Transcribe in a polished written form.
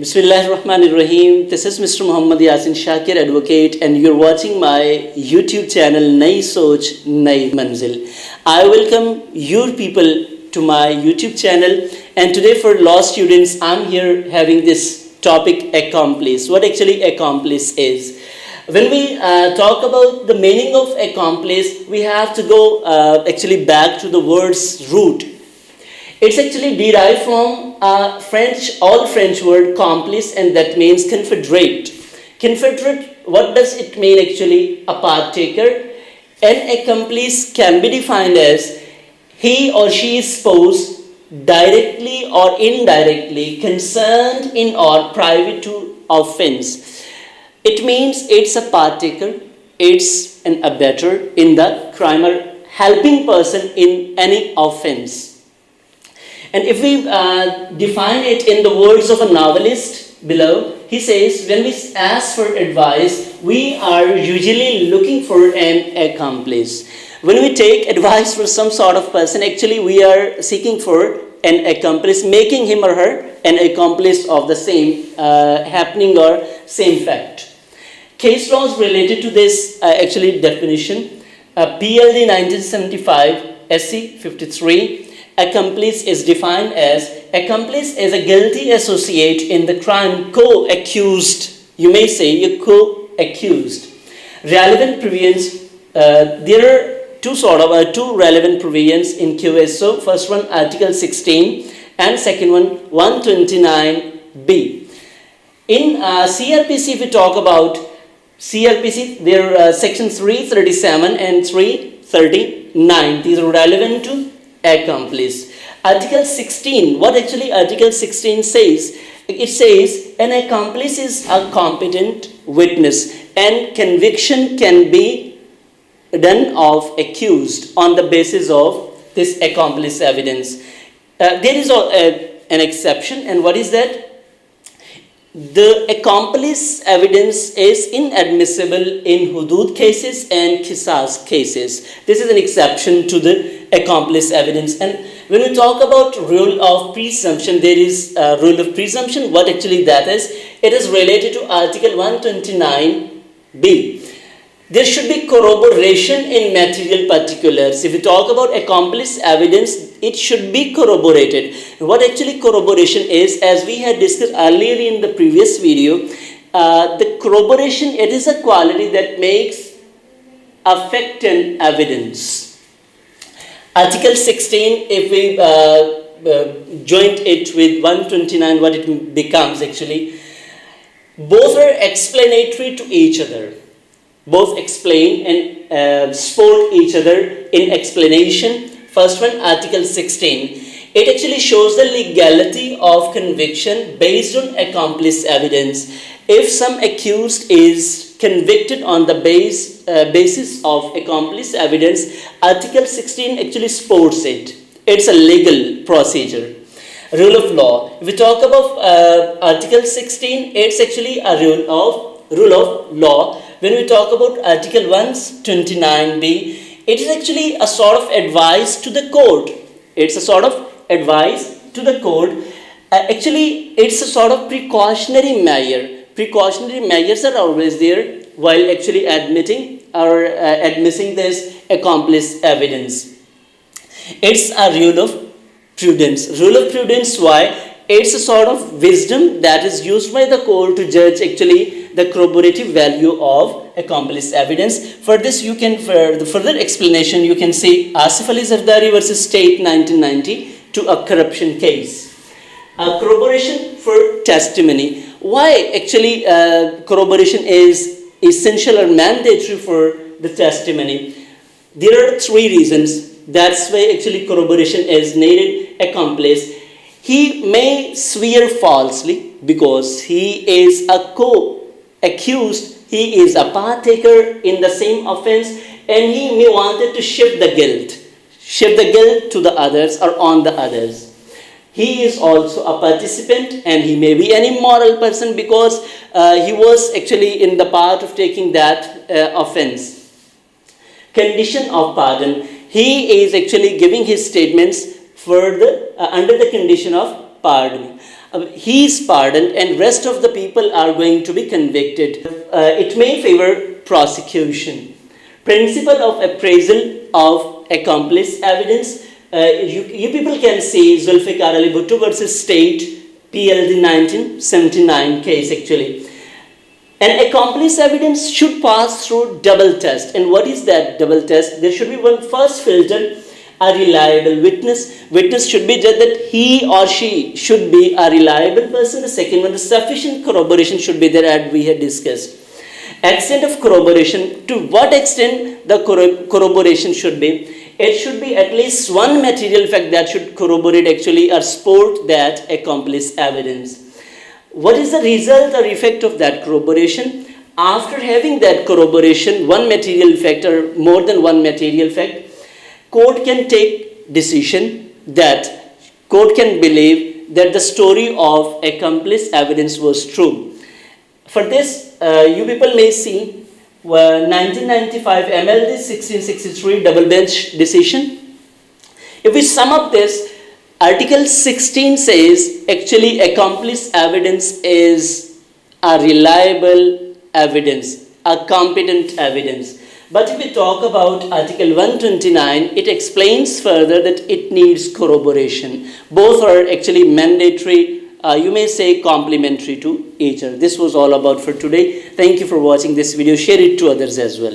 Bismillahirrahmanirrahim. This is Mr. Muhammad Yasin Shakir Advocate, and you're watching my YouTube channel Nai Soch Nai Manzil. I welcome your people to my YouTube channel, and today for law students, I'm here having this topic Accomplice. What actually Accomplice is? When we talk about the meaning of Accomplice, we have to go actually back to the word's root. It's actually derived from a Old French word complice, and that means confederate. Confederate, what does it mean actually? A partaker. An accomplice can be defined as he or she is supposed directly or indirectly concerned in or private to offense. It means it's a partaker, it's an abettor in the crime or helping person in any offense. And if we define it in the words of a novelist below, he says, when we ask for advice, we are usually looking for an accomplice. When we take advice for some sort of person, actually we are seeking for an accomplice, making him or her an accomplice of the same happening or same fact. Case laws related to this actually definition, PLD 1975, SC 53, accomplice is defined as accomplice is a guilty associate in the crime co-accused. You may say a co-accused. Relevant provisions, there are two relevant provisions in QSO. First one, Article 16, and second one, 129B. In CRPC, if we talk about CRPC, there are Section 337 and 339. These are relevant to accomplice. Article 16, what actually Article 16 says? It says an accomplice is a competent witness and conviction can be done of accused on the basis of this accomplice evidence. There is an exception, and what is that? The accomplice evidence is inadmissible in hudud cases and qisas cases. This is an exception to the accomplice evidence. And when we talk about rule of presumption, there is a rule of presumption. What actually that is? It is related to Article 129B. There should be corroboration in material particulars. If we talk about accomplice evidence, it should be corroborated. What actually corroboration is, as we had discussed earlier in the previous video, the corroboration, it is a quality that makes affectant evidence. Article 16, if we joint it with 129, what it becomes actually, both are explanatory to each other. Both explain and support each other in explanation. First one, Article 16. It actually shows the legality of conviction based on accomplice evidence. If some accused is convicted on the basis of accomplice evidence, Article 16 actually supports it. It's a legal procedure. Rule of law. If we talk about Article 16, it's actually a rule of law. When we talk about Article 129B, it is actually a sort of advice to the court. It's a sort of advice to the court. Actually, it's a sort of precautionary measure. Precautionary measures are always there while actually admitting or admitting this accomplice evidence. It's a rule of prudence. Rule of prudence, why? It's a sort of wisdom that is used by the court to judge actually the corroborative value of accomplice evidence. For this, you can, for the further explanation, you can see Asif Ali Zardari versus State 1990 to a corruption case. Corroboration for testimony. Why actually corroboration is essential or mandatory for the testimony? There are three reasons. That's why actually corroboration is needed. Accomplice, he may swear falsely because he is a co-accused, he is a partaker in the same offense, and he may wanted to shift the guilt to the others or on the others. He is also a participant, and he may be an immoral person because he was actually in the part of taking that offense. Condition of pardon. He is actually giving his statements for the under the condition of pardon. he is pardoned and rest of the people are going to be convicted. It may favor prosecution. Principle of appraisal of accomplice evidence. You people can see Zulfikar Ali Bhutto versus State, PLD 1979 case actually. An accomplice evidence should pass through double test. And what is that double test? There should be one first filter, a reliable witness. Witness should be judged that he or she should be a reliable person. The second one, the sufficient corroboration should be there, as we had discussed. Extent of corroboration, to what extent the corroboration should be? It should be at least one material fact that should corroborate actually or support that accomplice evidence. What is the result or effect of that corroboration? After having that corroboration, one material fact or more than one material fact, court can take decision that court can believe that the story of accomplice evidence was true. For this, you people may see 1995 MLD 1663 double bench decision. If we sum up this, Article 16 says actually accomplice evidence is a reliable evidence, a competent evidence. But if we talk about Article 129, it explains further that it needs corroboration. Both are actually mandatory, you may say complementary to each other. This was all about for today. Thank you for watching this video. Share it to others as well.